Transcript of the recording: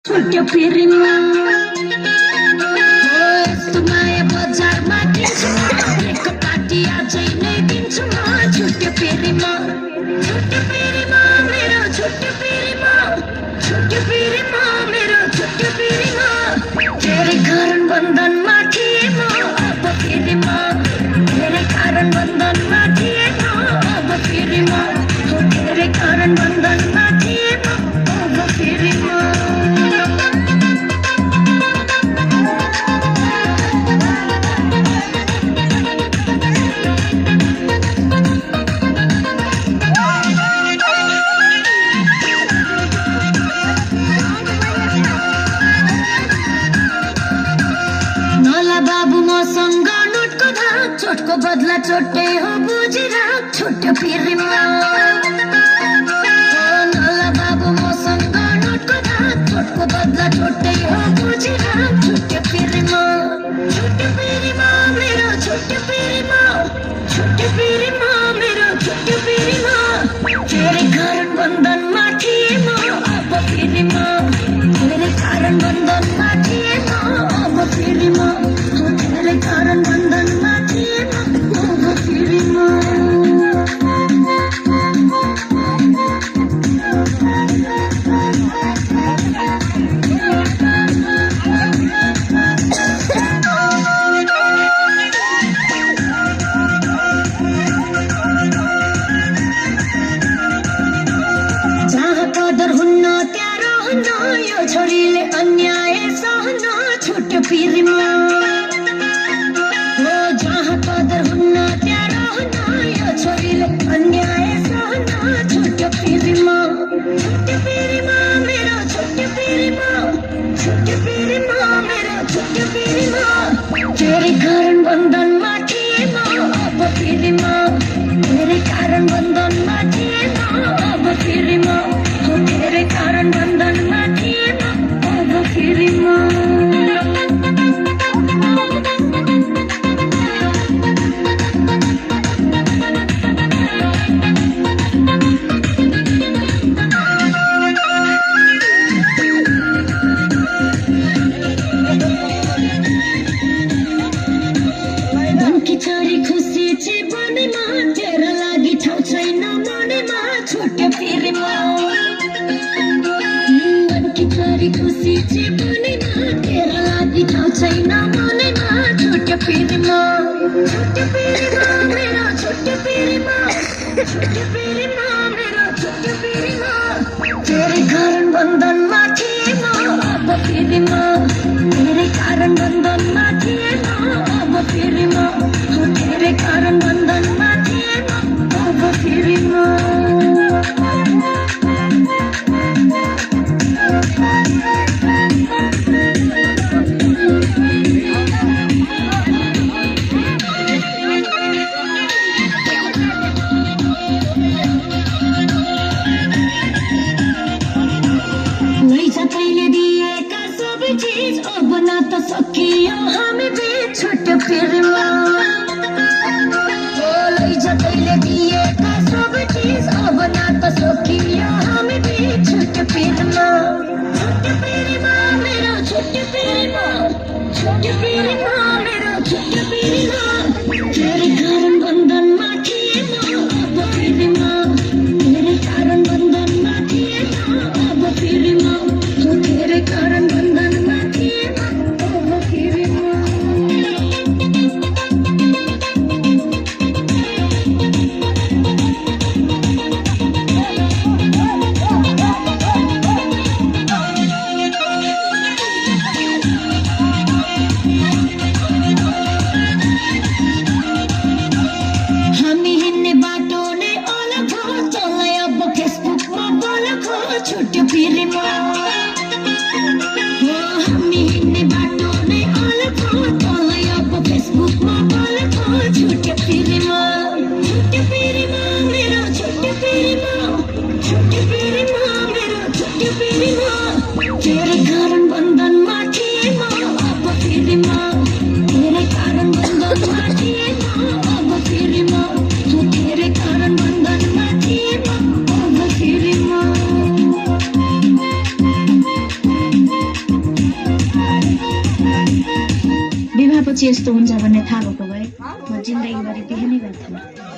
छुट्यो फेरिमा यस्तो माया बजारमा किन्छु एक पार्टी आजै नै दिन्छु म छुट्यो फेरिमा मेरो छुट्यो फेरिमा मेरो छुट्यो फेरिमा तेरै कारण बन्धनमा थिए म अब फेरिमा तेरै कारण बन्धनमा थिए म अब फेरिमा तेरै कारण बन्धनमा थिए म अब फेरिमा चोटको बदला चोटै हो बुझेर छुट्यो फेरिमा नला बाबु मसँग नोटको धाक चोटको बदला चोटै हो बुझेर छुट्यो फेरिमा मेरो छुट्यो फेरिमा मेरो छुट्यो फेरिमा तेरै कारण बन्धनमा थिए म अब फेरिमा तेरै कारण बन्धनमा थिए म अब फेरिमा तेरै कारण बन्धनमा थिए म अब फेरिमा जहाँ कदर हुन्न त्यहाँ रहन्न यो छोरीले अन्याय सहन छुट्यो फेरिमा जहाँ कदर हुन्न त्यहाँ रहन्न यो छोरीले अन्याय सहन छुट्यो फेरिमा मेरो छुट्यो फेरिमा मेरो छुट्यो फेरिमा तेरै कारण बन्धनमा थिए म अब फेरिमा तेरै कारण बन्धनमा थिए म अब फेरिमा तेरै कारण बन्धनमा थिए म अब फेरिमा तेरा लागि ठाउँ छैन मनमा छुट्यो फेरिमा मनकी छोरी खुसी छे मनमा तेरा लागि ठाउँ छैन मनमा छुट्यो फेरिमा मेरो छुट्यो फेरिमा मेरो छुट्यो फेरिमा तेरै कारण बन्धनमा थिए म अब फेरिमा तेरै कारण बन्धनमा थिए म अब फेरिमा तेरै कारण बन्धनमा थिए म अब फेरिमा दिएका सबै चिज अब न त सकियो हामी बीच छुट्यो फेरिमा तैले दिएका सबै चिज अब न त सकियो हामी बीच छुट्यो फेरिमा मेरो छुट्यो फेरिमा मेरो छुट्यो फेरिमा तेरै कारण बन्धनमा थिए म अब फेरिमा तेरै कारण बन्धनमा थिए म अब फेरिमा तेरै कारण बन्धनमा थिए म अब फेरिमा बिहापछि यस्तो हुन्छ भन्ने थाहा भएको भए म जिन्दगीभरि बिहे नै गर्थेन।